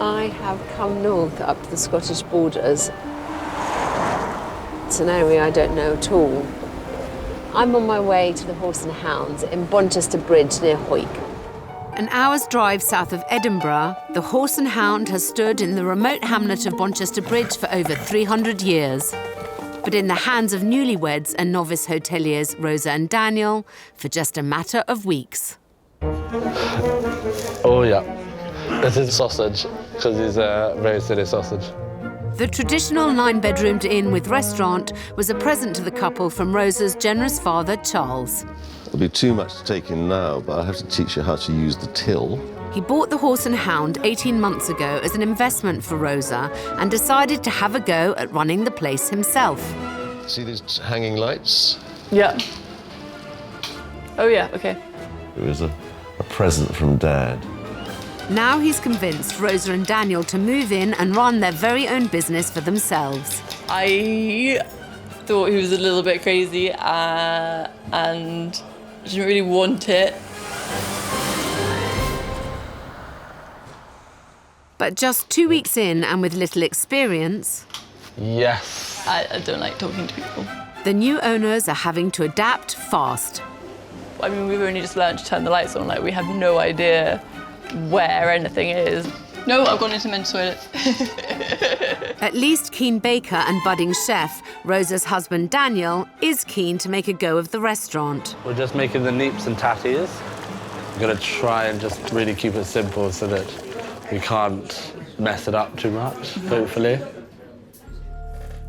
I have come north up to the Scottish borders. It's an area I don't know at all. I'm on my way to the Horse and Hounds in Bonchester Bridge near Hoyk. An hour's drive south of Edinburgh, the Horse and Hound has stood in the remote hamlet of Bonchester Bridge for over 300 years. But in the hands of newlyweds and novice hoteliers Rosa and Daniel for just a matter of weeks. Oh yeah, this is sausage, because it's a very silly sausage. The traditional 9-bedroomed inn with restaurant was a present to the couple from Rosa's generous father, Charles. It'll be too much to take in now, but I have to teach you how to use the till. He bought the Horse and Hound 18 months ago as an investment for Rosa and decided to have a go at running the place himself. See these hanging lights? Yeah. Oh yeah, okay. It was a present from Dad. Now he's convinced Rosa and Daniel to move in and run their very own business for themselves. I thought he was a little bit crazy and didn't really want it. But just 2 weeks in and with little experience... Yes. I don't like talking to people. The new owners are having to adapt fast. I mean, we've only just learned to turn the lights on, like we have no idea where anything is. No, I've gone into men's toilets. At least keen baker and budding chef, Rosa's husband Daniel, is keen to make a go of the restaurant. We're just making the neeps and tatties. We're going to try and just really keep it simple so that we can't mess it up too much, hopefully.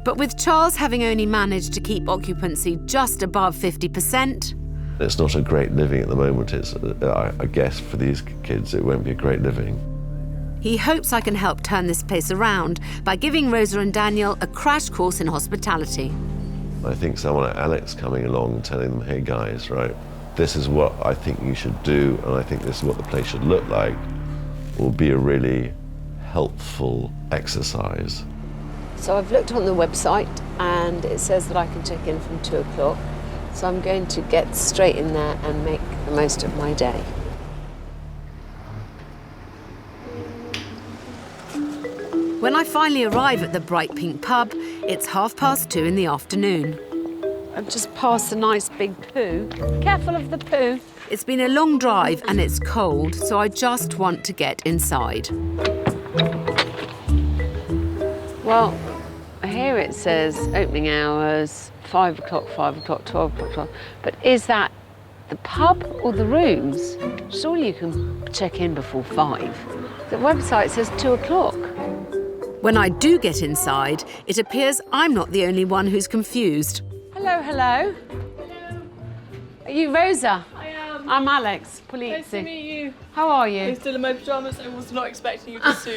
But with Charles having only managed to keep occupancy just above 50%... It's not a great living at the moment. It's, I guess for these kids, it won't be a great living. He hopes I can help turn this place around by giving Rosa and Daniel a crash course in hospitality. I think someone like Alex coming along and telling them, hey guys, right, this is what I think you should do, and I think this is what the place should look like, will be a really helpful exercise. So I've looked on the website and it says that I can check in from 2 o'clock. So I'm going to get straight in there and make the most of my day. When I finally arrive at the bright pink pub, it's 2:30 in the afternoon. I've just passed a nice big poo. Careful of the poo. It's been a long drive and it's cold, so I just want to get inside. Well, here it says opening hours, 5 o'clock, 5 o'clock, 12 o'clock, 12. But is that the pub or the rooms? Surely you can check in before 5. The website says 2 o'clock. When I do get inside, it appears I'm not the only one who's confused. Hello, hello. Are you Rosa? I am. I'm Alex, Polizzi. Nice to meet you. How are you? I'm still in my pyjamas. I was not expecting you to soon.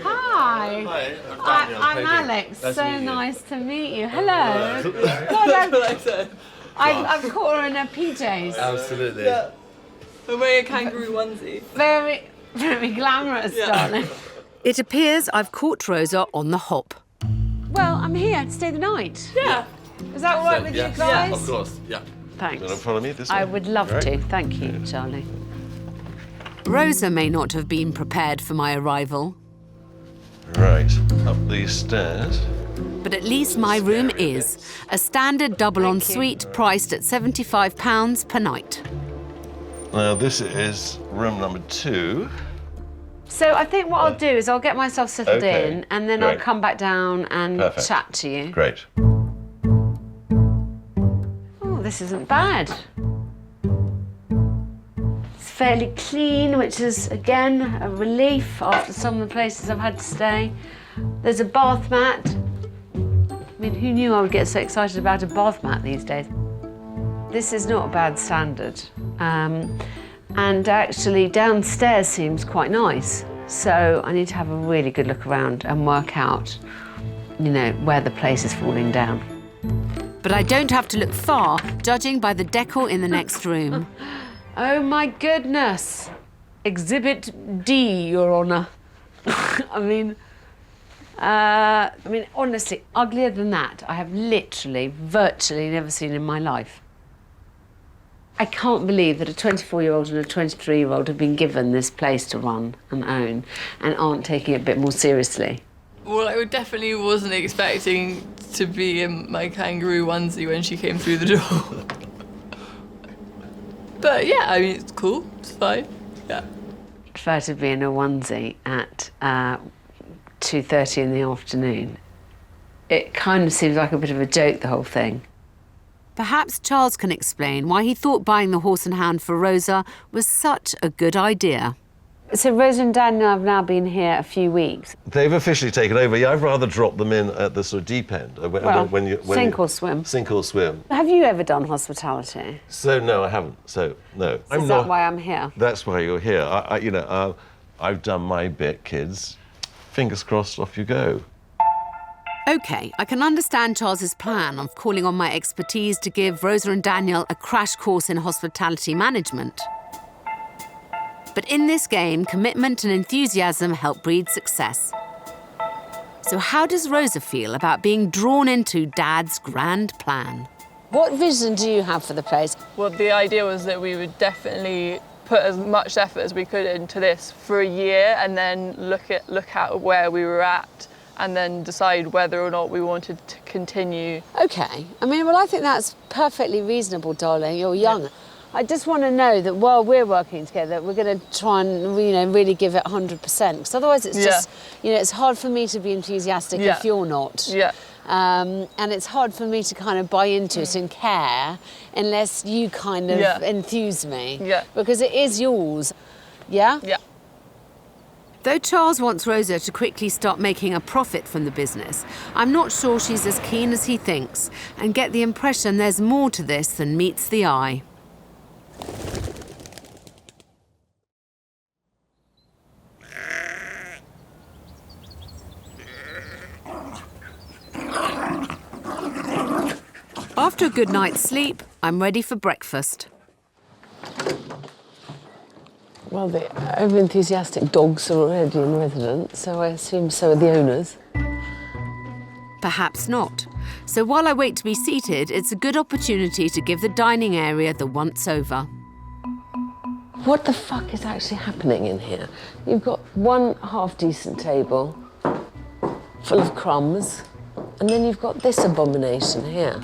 Hi. Hi, I'm Alex. So nice to meet you. Hello. That's what I said. I've caught her in her PJs. Absolutely. Yeah. I'm wearing a kangaroo onesie. Very, very glamorous, darling. It appears I've caught Rosa on the hop. Well, I'm here to stay the night. Yeah. Is that all right with you guys? Yeah, Of course, yeah. Thanks. You want to follow me this way? I would love Right. to. Thank you, Charlie. Rosa may not have been prepared for my arrival, Right, up these stairs. but at least my room is. A standard double ensuite priced at £75 per night. Now, this is room number 2. So I think what I'll do is I'll get myself settled Okay, in and then I'll great. come back down and Perfect. chat to you. Great. Oh, this isn't bad. It's fairly clean, which is, again, a relief after some of the places I've had to stay. There's a bath mat. I mean, who knew I would get so excited about a bath mat these days? This is not a bad standard. And actually, downstairs seems quite nice. So I need to have a really good look around and work out, you know, where the place is falling down. But I don't have to look far, judging by the decor in the next room. Oh my goodness! Exhibit D, Your Honour. I mean, honestly, uglier than that, I have literally, virtually never seen in my life. I can't believe that a 24-year-old and a 23-year-old have been given this place to run and own and aren't taking it a bit more seriously. Well, I definitely wasn't expecting to be in my kangaroo onesie when she came through the door. But yeah, I mean, it's cool, it's fine, yeah. I prefer to be in a onesie at 2:30 in the afternoon. It kind of seems like a bit of a joke, the whole thing. Perhaps Charles can explain why he thought buying the horse and hound for Rosa was such a good idea. So Rosa and Daniel have now been here a few weeks. They've officially taken over. Yeah, I'd rather drop them in at the sort of deep end. Sink or swim. Sink or swim. Have you ever done hospitality? So, no, I haven't. So, no. Is that why I'm here? That's why you're here. I've done my bit, kids. Fingers crossed, off you go. OK, I can understand Charles's plan of calling on my expertise to give Rosa and Daniel a crash course in hospitality management. But in this game, commitment and enthusiasm help breed success. So how does Rosa feel about being drawn into Dad's grand plan? What vision do you have for the place? Well, the idea was that we would definitely put as much effort as we could into this for a year and then look at where we were at and then decide whether or not we wanted to continue. OK. I mean, well, I think that's perfectly reasonable, darling. You're young. Yeah. I just want to know that while we're working together, we're going to try and, really give it 100%. Because otherwise it's just, it's hard for me to be enthusiastic if you're not. Yeah. And it's hard for me to kind of buy into it and care unless you kind of enthuse me. Yeah. Because it is yours. Yeah? Yeah. Though Charles wants Rosa to quickly start making a profit from the business, I'm not sure she's as keen as he thinks and get the impression there's more to this than meets the eye. After a good night's sleep, I'm ready for breakfast. Well, the over-enthusiastic dogs are already in residence, so I assume so are the owners. Perhaps not. So while I wait to be seated, it's a good opportunity to give the dining area the once-over. What the fuck is actually happening in here? You've got one half-decent table full of crumbs, and then you've got this abomination here.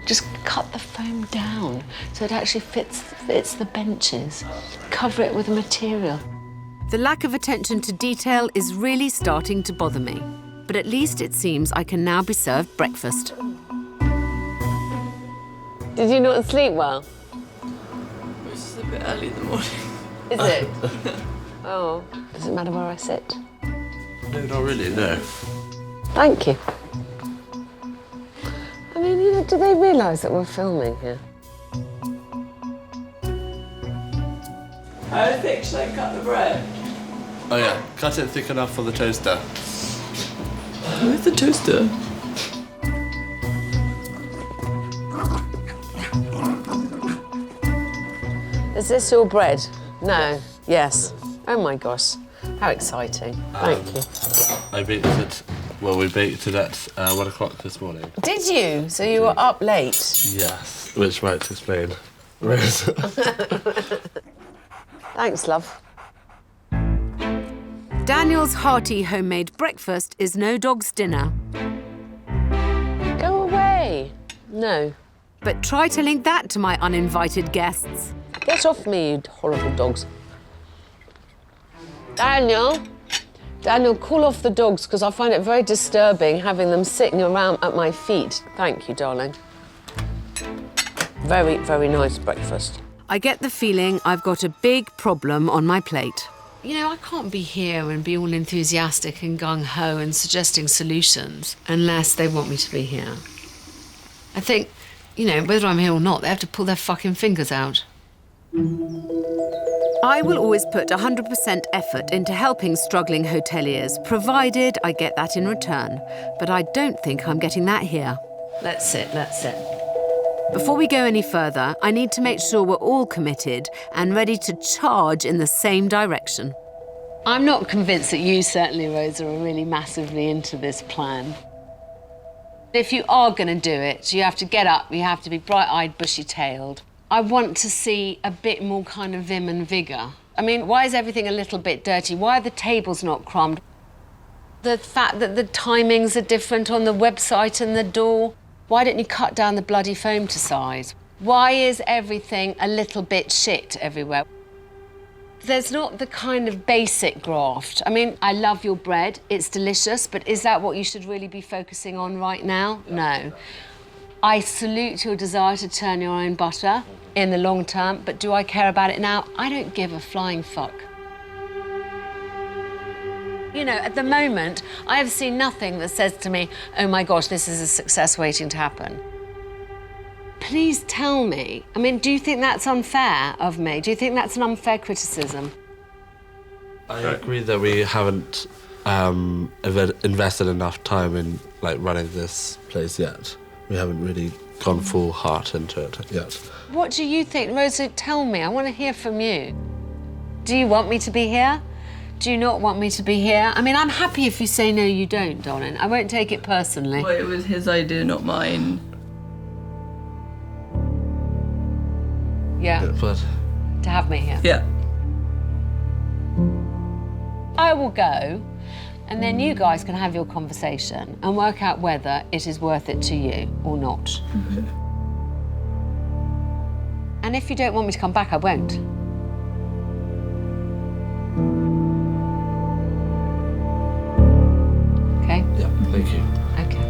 Just cut the foam down so it actually fits the benches. Cover it with a material. The lack of attention to detail is really starting to bother me. But at least it seems I can now be served breakfast. Did you not sleep well? It's just a bit early in the morning. Is it? Oh, does it matter where I sit? No, not really, no. Thank you. I mean, do they realise that we're filming here? How thick should I cut the bread? Oh yeah, cut it thick enough for the toaster. Where's the toaster? Is this your bread? No. Yes. Oh my gosh. How exciting. Thank you. I baked it, we baked it at 1 o'clock this morning. Did you? So you were up late? Yes, which might explain. Thanks, love. Daniel's hearty homemade breakfast is no dog's dinner. Go away. No. But try telling that to my uninvited guests. Get off me, you horrible dogs. Daniel, call off the dogs, because I find it very disturbing having them sitting around at my feet. Thank you, darling. Very, very nice breakfast. I get the feeling I've got a big problem on my plate. I can't be here and be all enthusiastic and gung-ho and suggesting solutions unless they want me to be here. I think, whether I'm here or not, they have to pull their fucking fingers out. I will always put 100% effort into helping struggling hoteliers, provided I get that in return. But I don't think I'm getting that here. Let's sit. Before we go any further, I need to make sure we're all committed and ready to charge in the same direction. I'm not convinced that you, certainly, Rosa, are really massively into this plan. If you are going to do it, you have to get up, you have to be bright-eyed, bushy-tailed. I want to see a bit more kind of vim and vigour. I mean, why is everything a little bit dirty? Why are the tables not crumbed? The fact that the timings are different on the website and the door. Why don't you cut down the bloody foam to size? Why is everything a little bit shit everywhere? There's not the kind of basic graft. I mean, I love your bread, it's delicious, but is that what you should really be focusing on right now? No. I salute your desire to turn your own butter in the long term, but do I care about it now? I don't give a flying fuck. You know, at the moment, I have seen nothing that says to me, oh my gosh, this is a success waiting to happen. Please tell me. I mean, do you think that's unfair of me? Do you think that's an unfair criticism? I agree that we haven't invested enough time in running this place yet. We haven't really gone full heart into it yet. What do you think, Rosa? Tell me. I want to hear from you. Do you want me to be here? Do you not want me to be here? I mean, I'm happy if you say no, you don't, darling. I won't take it personally. Well, it was his idea, not mine. Yeah. But to have me here. Yeah. I will go, and then you guys can have your conversation and work out whether it is worth it to you or not. Okay. And if you don't want me to come back, I won't. Okay? Yeah, thank you. Okay.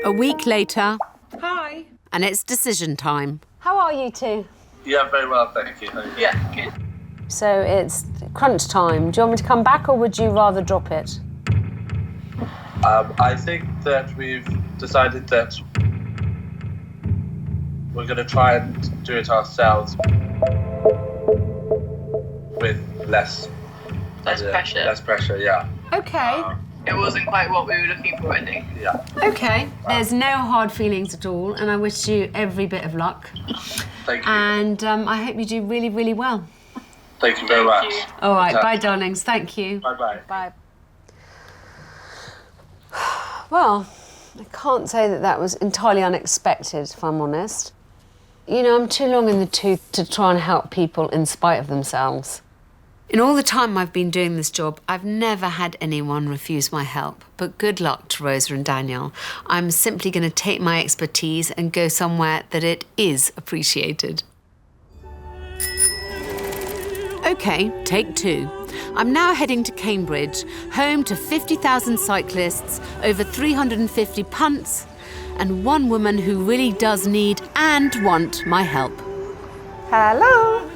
A week later, Hi. and it's decision time. How are you two? Yeah, very well, thank you. Yeah, good. So it's crunch time. Do you want me to come back, or would you rather drop it? I think that we've decided that we're going to try and do it ourselves with less pressure. Less pressure, yeah. Okay. It wasn't quite what we were looking for, I think. Yeah. Okay. There's no hard feelings at all, and I wish you every bit of luck. Thank you. And I hope you do really, really well. Thank you very much. All right. Bye, darlings. Thank you. Bye-bye. Bye. Well, I can't say that that was entirely unexpected, if I'm honest. You know, I'm too long in the tooth to try and help people in spite of themselves. In all the time I've been doing this job, I've never had anyone refuse my help. But good luck to Rosa and Daniel. I'm simply going to take my expertise and go somewhere that it is appreciated. OK, take two. I'm now heading to Cambridge, home to 50,000 cyclists, over 350 punts, and one woman who really does need and want my help. Hello?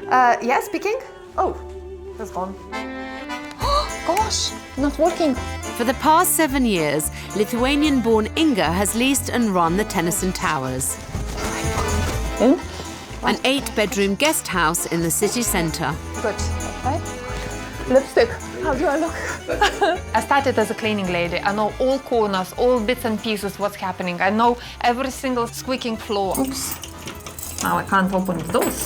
Yeah, speaking? Oh, that's gone. Gosh, not working. For the past 7 years, Lithuanian-born Inga has leased and run the Tennyson Towers. An 8-bedroom guest house in the city centre. Good. Okay. Lipstick. How do I look? I started as a cleaning lady. I know all corners, all bits and pieces, what's happening. I know every single squeaking floor. Oops. Now I can't open the doors.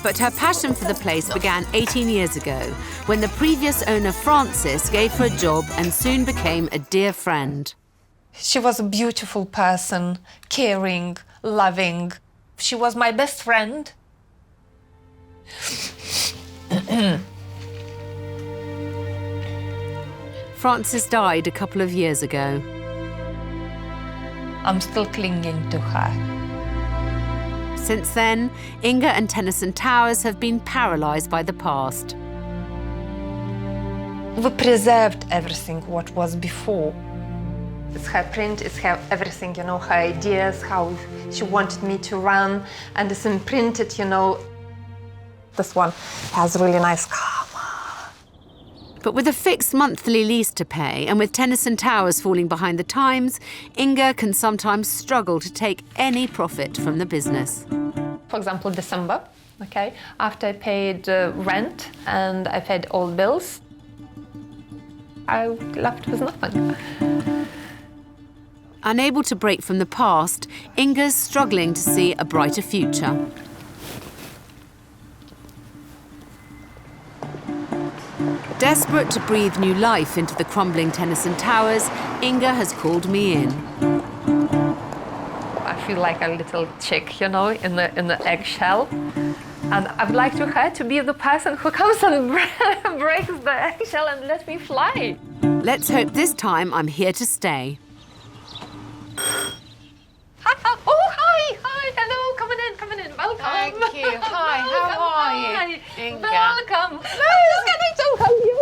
But her passion for the place began 18 years ago, when the previous owner, Francis, gave her a job and soon became a dear friend. She was a beautiful person, caring, loving. She was my best friend. Francis died a couple of years ago. I'm still clinging to her. Since then, Inga and Tennyson Towers have been paralysed by the past. We preserved everything what was before. It's her print, it's her everything, you know, her ideas, how she wanted me to run, and it's imprinted, you know. This one has really nice karma. But with a fixed monthly lease to pay and with Tennyson Towers falling behind the times, Inga can sometimes struggle to take any profit from the business. For example, December, okay, after I paid rent and I paid all bills, I left with nothing. Unable to break from the past, Inga's struggling to see a brighter future. Desperate to breathe new life into the crumbling Tennyson Towers, Inga has called me in. I feel like a little chick, you know, in the eggshell. And I would like her to be the person who comes and breaks the eggshell and lets me fly. Let's hope this time I'm here to stay. Oh, hi, hello, come in, welcome. Thank you. Hi, how are you? Inga. Welcome. Look at it, so how you?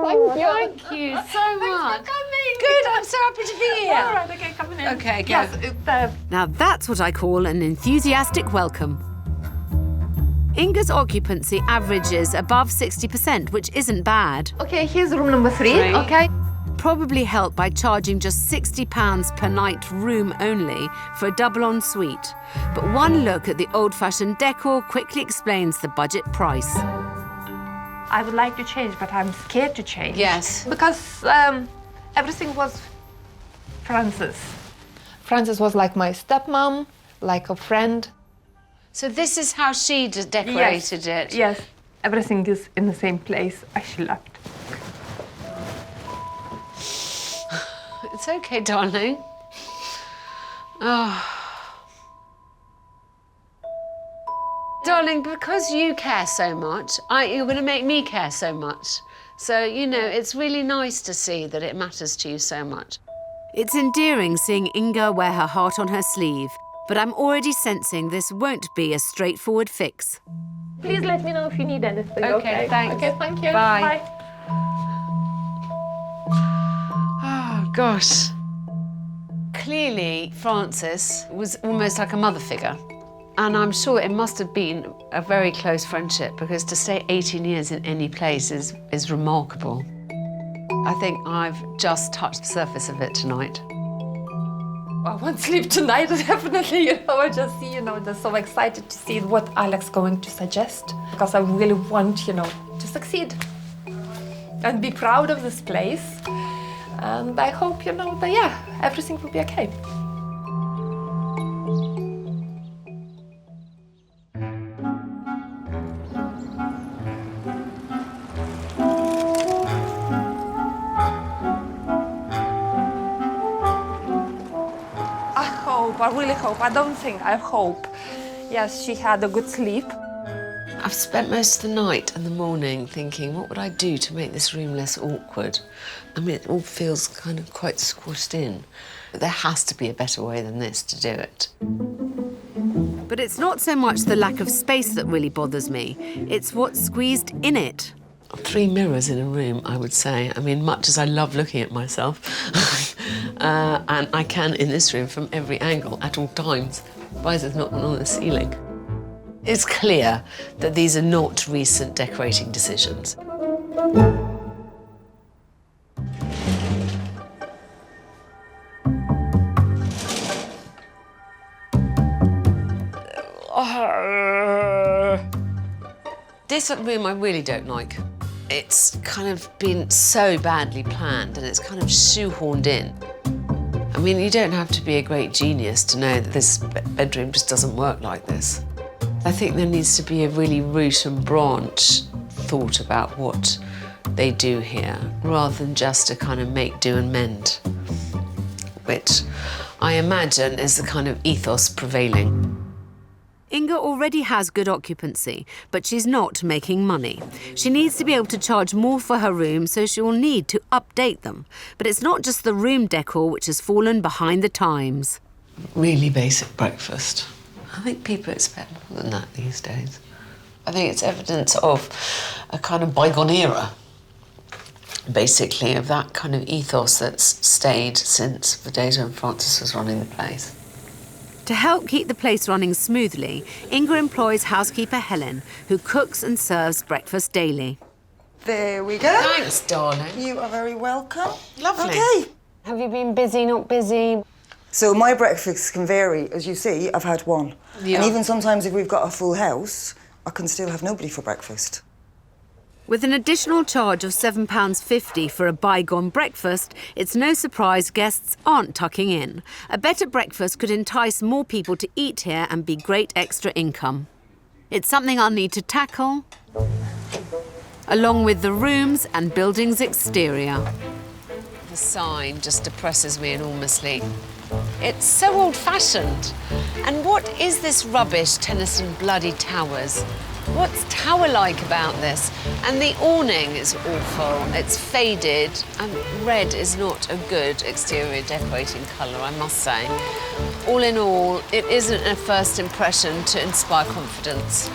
Thank Thank you so much. coming. Good, I'm so happy to be here. All right, okay, come in. Okay, good. Yes, Now that's what I call an enthusiastic welcome. Inga's occupancy averages above 60%, which isn't bad. okay, here's room number 3, okay? Probably helped by charging just £60 per night room only for a double ensuite. But one look at the old-fashioned decor quickly explains the budget price. I would like to change, but I'm scared to change. Yes. Because everything was Frances. Frances was like my stepmom, like a friend. So this is how she decorated it? Yes, everything is in the same place as she left. It's okay, darling. Oh. Darling, because you care so much, you're going to make me care so much. So, you know, it's really nice to see that it matters to you so much. It's endearing seeing Inga wear her heart on her sleeve, but I'm already sensing this won't be a straightforward fix. Please let me know if you need anything. Okay, thanks. Okay, thank you. Bye. Oh, gosh. Clearly, Frances was almost like a mother figure. And I'm sure it must have been a very close friendship, because to stay 18 years in any place is remarkable. I think I've just touched the surface of it tonight. I won't sleep tonight, definitely. You know, I just see, they're so excited to see what Alex going to suggest, because I really want, to succeed and be proud of this place. And I hope, that, everything will be okay. I really hope. I don't think, I hope. Yes, she had a good sleep. I've spent most of the night and the morning thinking, what would I do to make this room less awkward? I mean, it all feels kind of quite squashed in. There has to be a better way than this to do it. But it's not so much the lack of space that really bothers me, it's what's squeezed in it. 3 mirrors in a room, I would say. I mean, much as I love looking at myself, and I can in this room from every angle at all times. Why is there not one on the ceiling? It's clear that these are not recent decorating decisions. This room I really don't like. It's kind of been so badly planned and it's kind of shoehorned in. I mean, you don't have to be a great genius to know that this bedroom just doesn't work like this. I think there needs to be a really root and branch thought about what they do here, rather than just a kind of make, do and mend, which I imagine is the kind of ethos prevailing. Inga already has good occupancy, but she's not making money. She needs to be able to charge more for her room, so she will need to update them. But it's not just the room decor which has fallen behind the times. Really basic breakfast. I think people expect more than that these days. I think it's evidence of a kind of bygone era, basically, of that kind of ethos that's stayed since the days when Frances was running the place. To help keep the place running smoothly, Inga employs housekeeper Helen, who cooks and serves breakfast daily. There we go. Thanks, darling. You are very welcome. Lovely. Okay. Have you been busy, not busy? So my breakfasts can vary. As you see, I've had one. Yeah. And even sometimes if we've got a full house, I can still have nobody for breakfast. With an additional charge of £7.50 for a bygone breakfast, it's no surprise guests aren't tucking in. A better breakfast could entice more people to eat here and be great extra income. It's something I'll need to tackle along with the rooms and building's exterior. The sign just depresses me enormously. It's so old-fashioned. And what is this rubbish, Tennyson bloody towers? What's tower-like about this? And the awning is awful. It's faded, and red is not a good exterior decorating colour, I must say. All in all, it isn't a first impression to inspire confidence.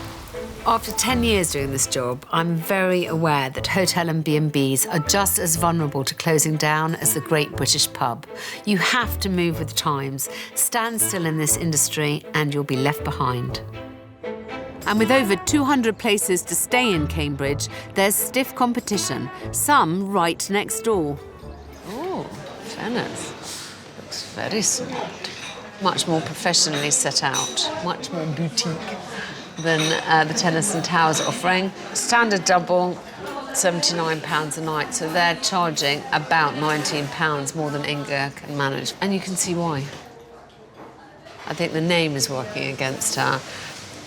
After 10 years doing this job, I'm very aware that hotel and B&Bs are just as vulnerable to closing down as the Great British Pub. You have to move with the times. Stand still in this industry and you'll be left behind. And with over 200 places to stay in Cambridge, there's stiff competition, some right next door. Oh, Venice. Looks very smart. Much more professionally set out, much more boutique than the Tennyson Towers offering. Standard double, £79 a night, so they're charging about £19 more than Inga can manage. And you can see why. I think the name is working against her.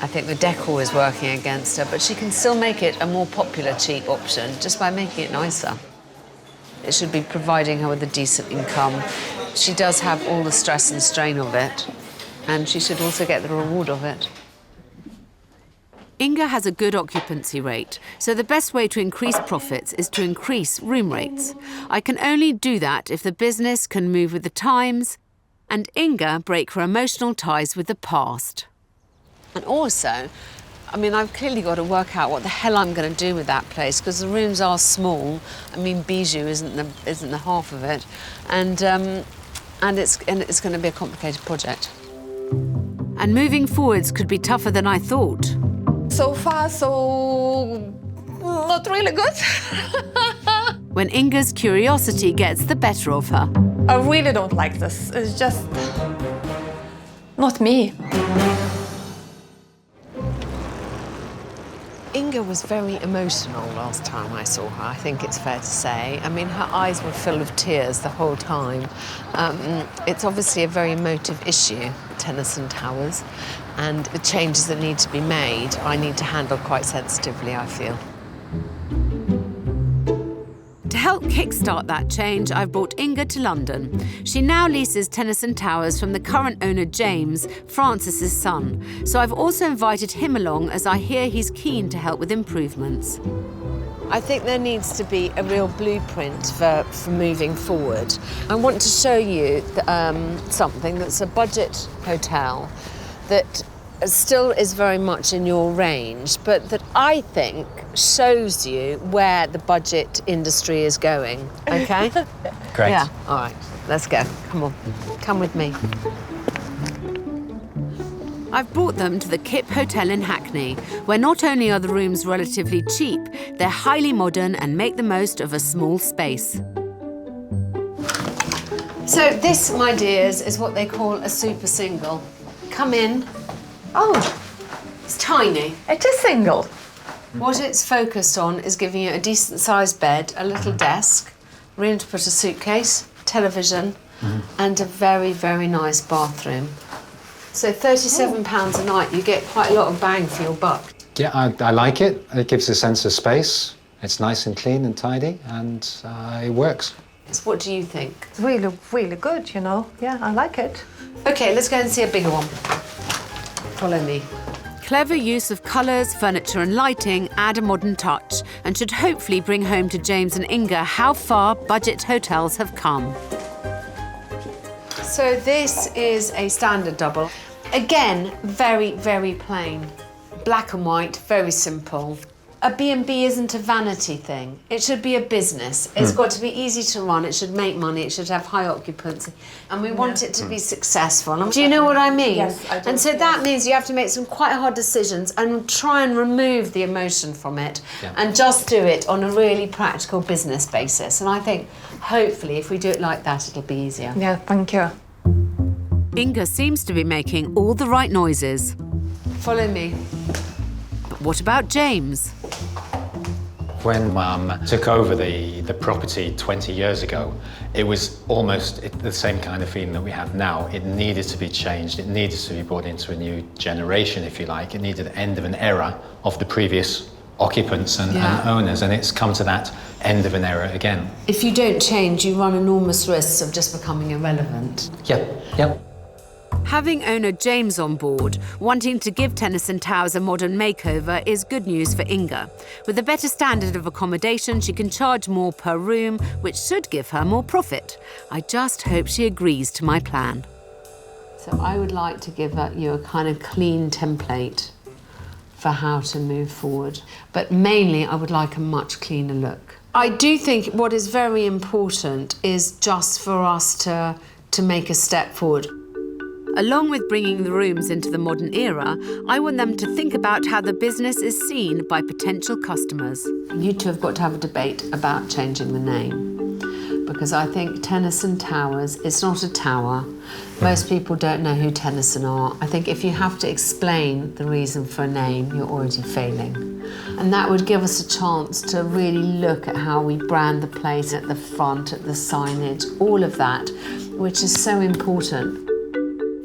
I think the decor is working against her, but she can still make it a more popular cheap option just by making it nicer. It should be providing her with a decent income. She does have all the stress and strain of it, and she should also get the reward of it. Inga has a good occupancy rate, so the best way to increase profits is to increase room rates. I can only do that if the business can move with the times and Inga break her emotional ties with the past. And also, I mean, I've clearly got to work out what the hell I'm going to do with that place, because the rooms are small. I mean, Bijou isn't the half of it, and it's going to be a complicated project. And moving forwards could be tougher than I thought. So far, so not really good. When Inga's curiosity gets the better of her. I really don't like this. It's just not me. Inga was very emotional last time I saw her, I think it's fair to say. I mean, her eyes were full of tears the whole time. It's obviously a very emotive issue, Tennyson Towers, and the changes that need to be made, I need to handle quite sensitively, I feel. To help kickstart that change, I've brought Inga to London. She now leases Tennyson Towers from the current owner, James, Francis's son. So I've also invited him along, as I hear he's keen to help with improvements. I think there needs to be a real blueprint for moving forward. I want to show you something that's a budget hotel that still is very much in your range, but that I think shows you where the budget industry is going, okay? Great. Yeah, all right, let's go. Come on, come with me. I've brought them to the Kip Hotel in Hackney, where not only are the rooms relatively cheap, they're highly modern and make the most of a small space. So this, my dears, is what they call a super single. Come in. Oh, It's tiny. it is single. What it's focused on is giving you a decent-sized bed, a little desk, room to put a suitcase, television, and a very, very nice bathroom. So £37 a night, you get quite a lot of bang for your buck. Yeah, I like it. It gives a sense of space. It's nice and clean and tidy, and it works. So what do you think? It's really, really good, you know. Yeah, I like it. OK, let's go and see a bigger one. Follow me. Clever use of colours, furniture and lighting add a modern touch and should hopefully bring home to James and Inga how far budget hotels have come. So this is a standard double. Again, very, very plain. Black and white, very simple. A B&B isn't a vanity thing. It should be a business. It's got to be easy to run. It should make money. It should have high occupancy. And we want it to be successful. Do you know what I mean? Yes, I do. And so that means you have to make some quite hard decisions and try and remove the emotion from it and just do it on a really practical business basis. And I think, hopefully, if we do it like that, it'll be easier. Yeah, thank you. Inga seems to be making all the right noises. Follow me. But what about James? When Mum took over the property 20 years ago, it was almost the same kind of feeling that we have now. It needed to be changed. It needed to be brought into a new generation, if you like. It needed the end of an era of the previous occupants and owners, and it's come to that end of an era again. If you don't change, you run enormous risks of just becoming irrelevant. Yep. Having owner James on board, wanting to give Tennyson Towers a modern makeover is good news for Inga. With a better standard of accommodation, she can charge more per room, which should give her more profit. I just hope she agrees to my plan. So I would like to give you a kind of clean template for how to move forward. But mainly, I would like a much cleaner look. I do think what is very important is just for us to make a step forward. Along with bringing the rooms into the modern era, I want them to think about how the business is seen by potential customers. You two have got to have a debate about changing the name, because I think Tennyson Towers is not a tower. Most people don't know who Tennyson are. I think if you have to explain the reason for a name, you're already failing. And that would give us a chance to really look at how we brand the place at the front, at the signage, all of that, which is so important.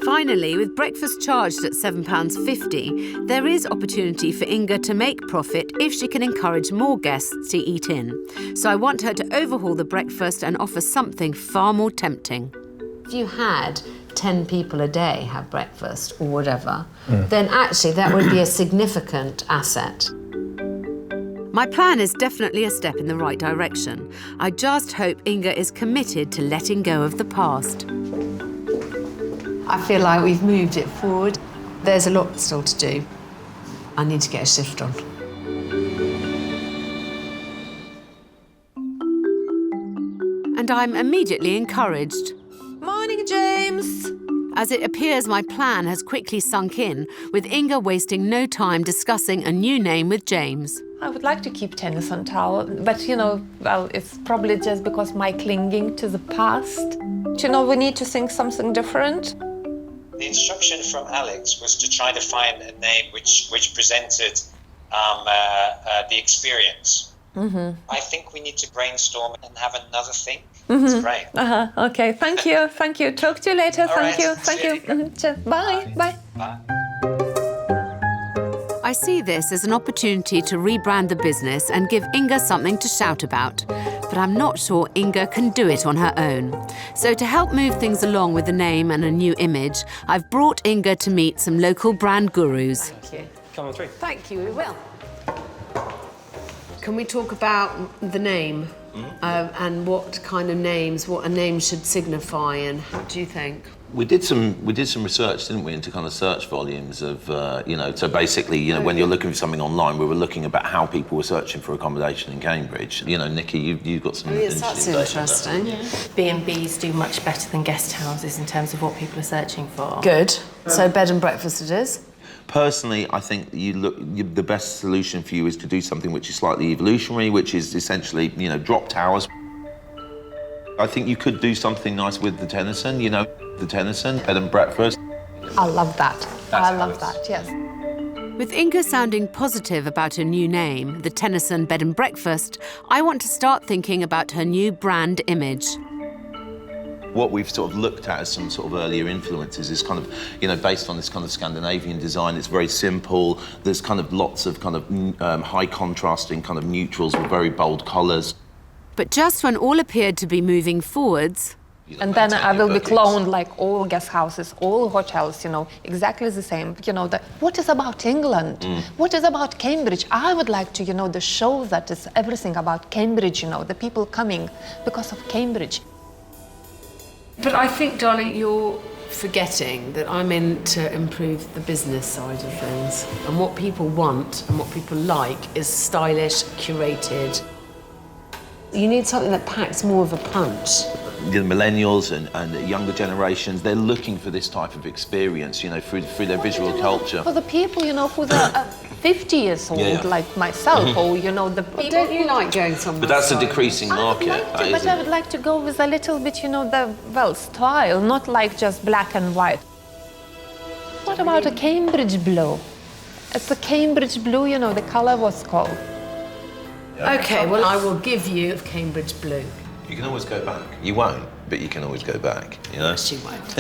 Finally, with breakfast charged at £7.50, there is opportunity for Inga to make profit if she can encourage more guests to eat in. So I want her to overhaul the breakfast and offer something far more tempting. If you had 10 people a day have breakfast or whatever, then actually that would be a significant asset. My plan is definitely a step in the right direction. I just hope Inga is committed to letting go of the past. I feel like we've moved it forward. There's a lot still to do. I need to get a shift on. And I'm immediately encouraged. Morning, James. As it appears my plan has quickly sunk in, with Inga wasting no time discussing a new name with James. I would like to keep Tennyson Tower, but it's probably just because my clinging to the past. We need to think something different. The instruction from Alex was to try to find a name which presented the experience. I think we need to brainstorm and have another think. It's great. Okay, thank you. Talk to you later. Thank you. Bye. Bye. I see this as an opportunity to rebrand the business and give Inga something to shout about. But I'm not sure Inga can do it on her own. So to help move things along with the name and a new image, I've brought Inga to meet some local brand gurus. Thank you. Come on through. Thank you, we will. Can we talk about the name and what kind of names, what a name should signify, and what do you think? We did some research, didn't we, into kind of search volumes of, so basically, when you're looking for something online, we were looking about how people were searching for accommodation in Cambridge. Nikki, you've got some That's interesting. B&Bs do much better than guest houses in terms of what people are searching for. Good. So bed and breakfast it is? Personally, I think the best solution for you is to do something which is slightly evolutionary, which is essentially, drop towers. I think you could do something nice with the Tennyson, the Tennyson bed and breakfast. I love that. I love that, yes. With Inga sounding positive about her new name, the Tennyson Bed and Breakfast, I want to start thinking about her new brand image. What we've sort of looked at as some sort of earlier influences is kind of, based on this kind of Scandinavian design. It's very simple. There's kind of lots of kind of high contrasting kind of neutrals with very bold colours. But just when all appeared to be moving forwards... And then I will be cloned like all guest houses, all hotels, exactly the same. What is about England? What is about Cambridge? I would like to, the show that is everything about Cambridge, the people coming because of Cambridge. But I think, darling, you're forgetting that I'm in to improve the business side of things. And what people want and what people like is stylish, curated. You need something that packs more of a punch. The millennials and younger generations, they're looking for this type of experience, through their visual culture. For the people, who are 50 years old, like myself, or, the people... Don't you like going somewhere? But that's a decreasing market. I would like to go with a little bit, style, not like just black and white. What about a Cambridge blue? It's a Cambridge blue, the color was called. Okay, well, I will give you Cambridge blue. You can always go back. You won't, but you can always go back, Yes, you won't.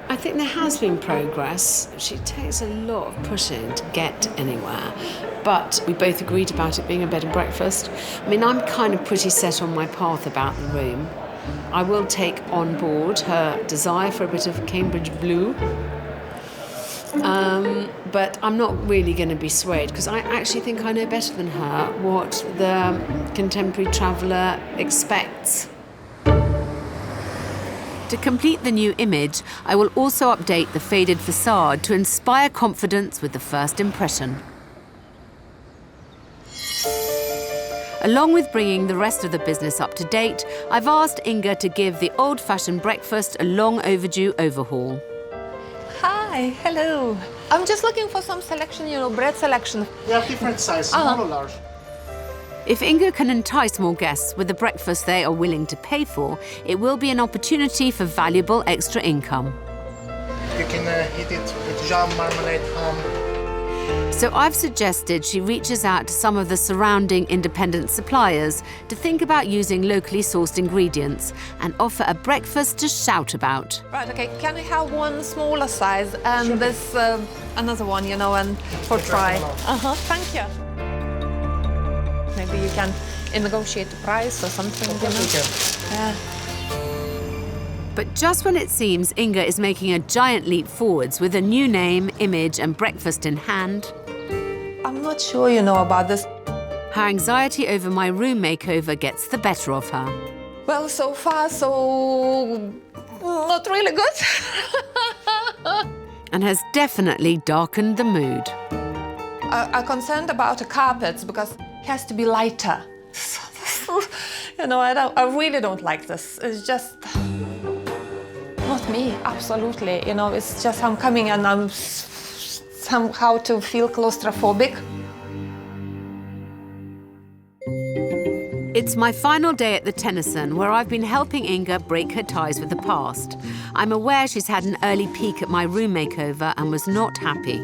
I think there has been progress. She takes a lot of pushing to get anywhere, but we both agreed about it being a bed and breakfast. I mean, I'm kind of pretty set on my path about the room. I will take on board her desire for a bit of Cambridge blue, but I'm not really going to be swayed because I actually think I know better than her what the contemporary traveller expects. To complete the new image, I will also update the faded facade to inspire confidence with the first impression. Along with bringing the rest of the business up to date, I've asked Inga to give the old-fashioned breakfast a long overdue overhaul. Hi, hello. I'm just looking for some selection, bread selection. We have different sizes, small or large. If Inga can entice more guests with the breakfast they are willing to pay for, it will be an opportunity for valuable extra income. You can eat it with jam, marmalade, ham. So I've suggested she reaches out to some of the surrounding independent suppliers to think about using locally sourced ingredients and offer a breakfast to shout about. Right, okay, can I have one smaller size and sure. This another one, and for try? Thank you. Maybe you can negotiate the price or something. Yeah. But just when it seems Inga is making a giant leap forwards with a new name, image and breakfast in hand, I'm not sure about this. her anxiety over my room makeover gets the better of her. Well, so far, so not really good. And has definitely darkened the mood. I'm concerned about the carpets because it has to be lighter. I really don't like this. It's just not me, absolutely. It's just I'm coming and I'm somehow to feel claustrophobic. It's my final day at the Tennyson, where I've been helping Inga break her ties with the past. I'm aware she's had an early peek at my room makeover and was not happy.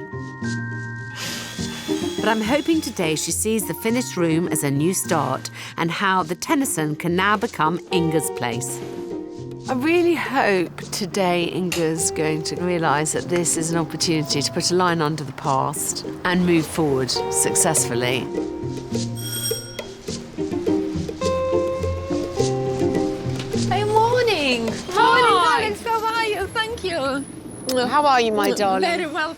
But I'm hoping today she sees the finished room as a new start and how the Tennyson can now become Inga's place. I really hope today Inga's going to realise that this is an opportunity to put a line under the past and move forward successfully. Hey, morning! Hi. Morning, Alex, how are you? Thank you. How are you, my darling? Very well.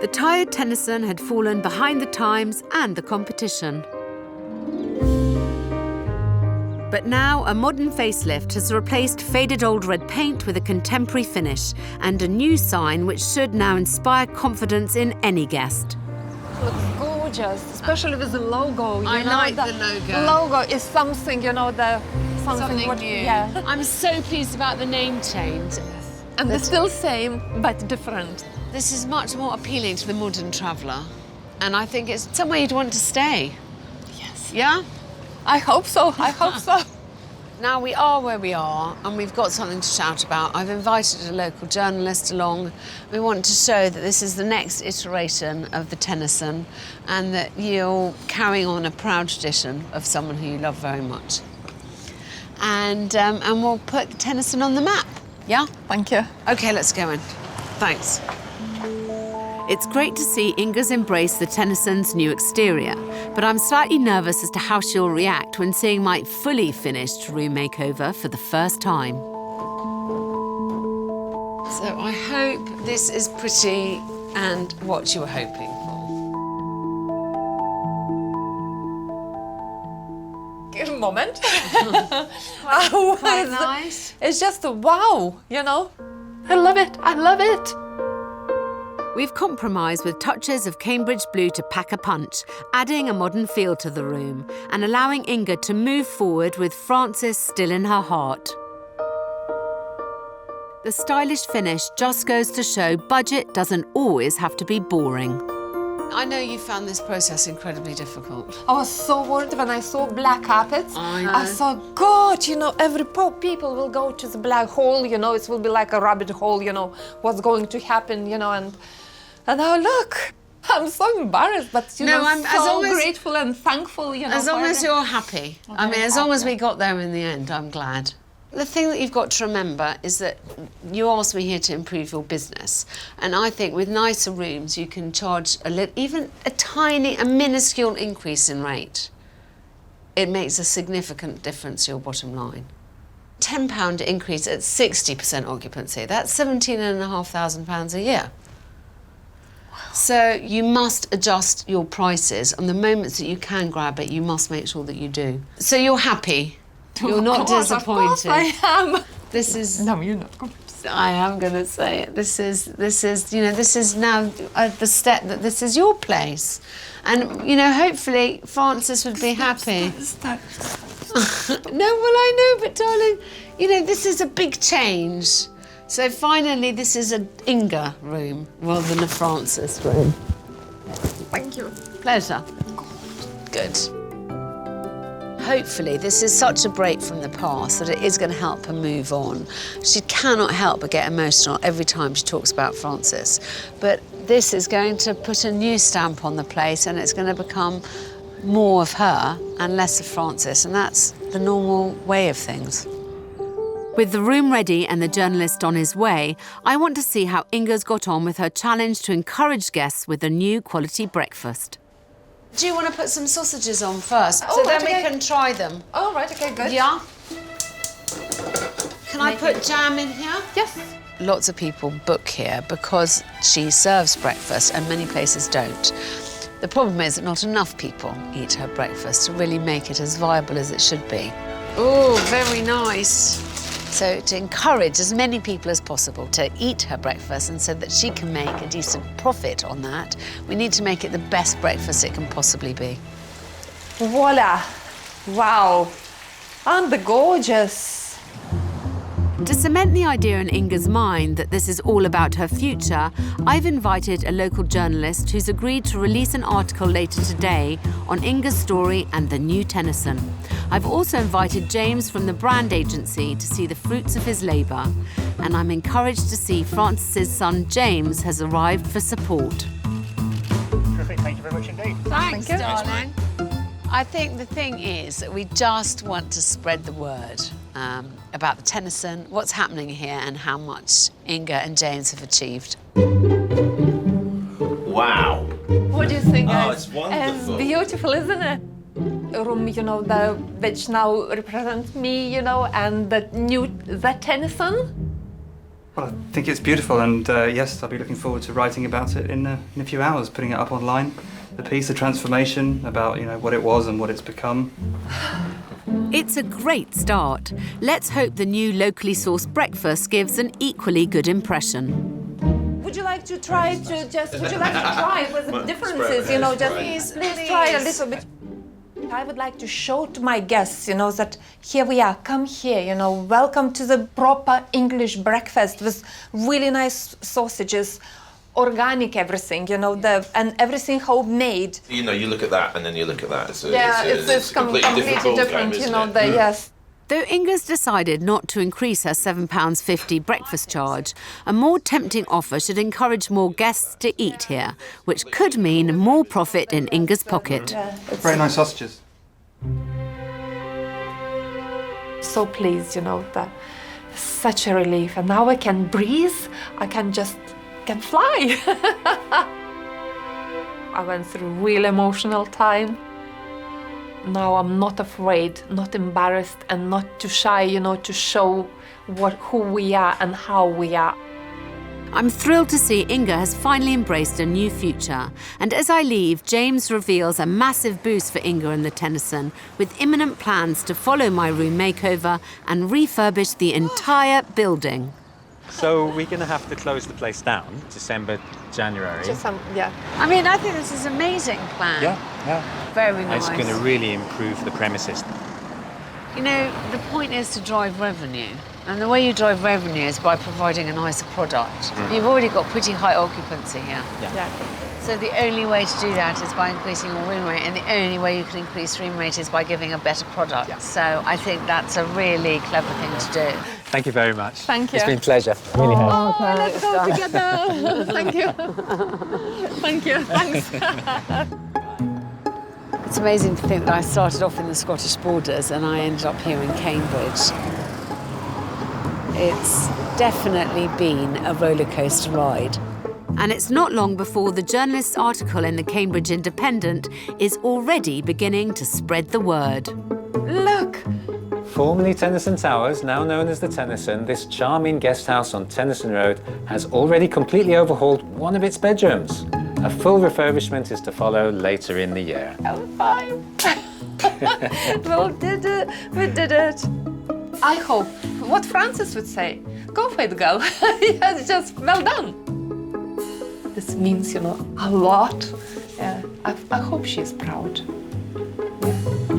The tired Tennyson had fallen behind the times and the competition. But now a modern facelift has replaced faded old red paint with a contemporary finish and a new sign which should now inspire confidence in any guest. Looks gorgeous, especially with the logo. I like the logo. Logo is something, something What, new. Yeah. I'm so pleased about the name change. And they're still same, but different. This is much more appealing to the modern traveller. And I think it's somewhere you'd want to stay. Yes. Yeah? I hope so, I hope so. Now we are where we are and we've got something to shout about. I've invited a local journalist along. We want to show that this is the next iteration of the Tennyson and that you're carrying on a proud tradition of someone who you love very much. And we'll put the Tennyson on the map, yeah? Thank you. OK, let's go in. Thanks. It's great to see Inga's embrace the Tennyson's new exterior, but I'm slightly nervous as to how she'll react when seeing my fully finished room makeover for the first time. So I hope this is pretty and what you were hoping for. Good moment. Quite nice. It's just a wow, I love it, I love it. We've compromised with touches of Cambridge blue to pack a punch, adding a modern feel to the room and allowing Inga to move forward with Frances still in her heart. The stylish finish just goes to show budget doesn't always have to be boring. I know you found this process incredibly difficult. I was so worried when I saw black carpets. I know. I thought, God, people will go to the black hole, it will be like a rabbit hole, what's going to happen, and now look, I'm so embarrassed, but I'm so grateful and thankful, As long as you're happy. I mean, as long as we got there in the end, I'm glad. The thing that you've got to remember is that you asked me here to improve your business, and I think with nicer rooms you can charge even a minuscule increase in rate. It makes a significant difference to your bottom line. £10 increase at 60% occupancy, that's £17,500 a year. So you must adjust your prices on the moments that you can grab it. You must make sure that you do. So you're happy. You're not disappointed. Of course I am. This is. No, you're not. I am going to say it. This is now the step that this is your place, and hopefully Francis would be happy. No, well I know, but darling, this is a big change. So finally, this is an Inga room rather than a Francis room. Thank you. Pleasure. Good. Hopefully, this is such a break from the past that it is going to help her move on. She cannot help but get emotional every time she talks about Francis. But this is going to put a new stamp on the place, and it's going to become more of her and less of Francis, and that's the normal way of things. With the room ready and the journalist on his way, I want to see how Inga's got on with her challenge to encourage guests with a new quality breakfast. Do you want to put some sausages on first? Oh, so then right, we can try them. Oh, right, okay, good. Yeah? Can I put jam in here? Yes. Lots of people book here because she serves breakfast and many places don't. The problem is that not enough people eat her breakfast to really make it as viable as it should be. Oh, very nice. So to encourage as many people as possible to eat her breakfast and so that she can make a decent profit on that, we need to make it the best breakfast it can possibly be. Voila! Wow! Aren't they gorgeous? To cement the idea in Inga's mind that this is all about her future, I've invited a local journalist who's agreed to release an article later today on Inga's story and the new Tennyson. I've also invited James from the brand agency to see the fruits of his labour, and I'm encouraged to see Francis's son James has arrived for support. Terrific, thank you very much indeed. Thanks, Thank you. darling. I think the thing is that we just want to spread the word about the Tennyson, what's happening here, and how much Inga and James have achieved. Wow. What do you think, guys? Oh, it's wonderful. It's beautiful, isn't it? A room, which now represents me, and the Tennyson. Well, I think it's beautiful, and yes, I'll be looking forward to writing about it in a few hours, putting it up online. The piece, the transformation, about what it was and what it's become. It's a great start. Let's hope the new locally sourced breakfast gives an equally good impression. Would you like to try with the differences, please try a little bit. I would like to show to my guests, that here we are, come here, welcome to the proper English breakfast with really nice sausages, organic everything, and everything homemade. You look at that and then you look at that. It's completely different, yes. Though Inga's decided not to increase her £7.50 breakfast charge, a more tempting offer should encourage more guests to eat here, which could mean more profit in Inga's pocket. Very nice sausages. So pleased, that such a relief. And now I can breathe, I can fly. I went through a real emotional time. Now I'm not afraid, not embarrassed, and not too shy, to show who we are and how we are. I'm thrilled to see Inga has finally embraced a new future. And as I leave, James reveals a massive boost for Inga and the Tennyson, with imminent plans to follow my room makeover and refurbish the entire building. So we're going to have to close the place down December, January. Yeah. I mean, I think this is an amazing plan. Yeah. Very nice. It's going to really improve the premises. The point is to drive revenue. And the way you drive revenue is by providing a nicer product. You've already got pretty high occupancy here. Yeah. So the only way to do that is by increasing your room rate, and the only way you can increase room rate is by giving a better product. Yeah. So I think that's a really clever thing to do. Thank you very much. Thank you. It's been a pleasure. Really has. Oh, let's go together. Thank you. Thank you. Thanks. It's amazing to think that I started off in the Scottish borders and I ended up here in Cambridge. It's definitely been a roller coaster ride. And it's not long before the journalist's article in the Cambridge Independent is already beginning to spread the word. Look! Formerly Tennyson Towers, now known as the Tennyson, this charming guest house on Tennyson Road has already completely overhauled one of its bedrooms. A full refurbishment is to follow later in the year. Fine. Well, we did it. I hope, what Francis would say, go for it, girl. Yes, just well done. This means, a lot. Yeah, I hope she's proud. Yeah.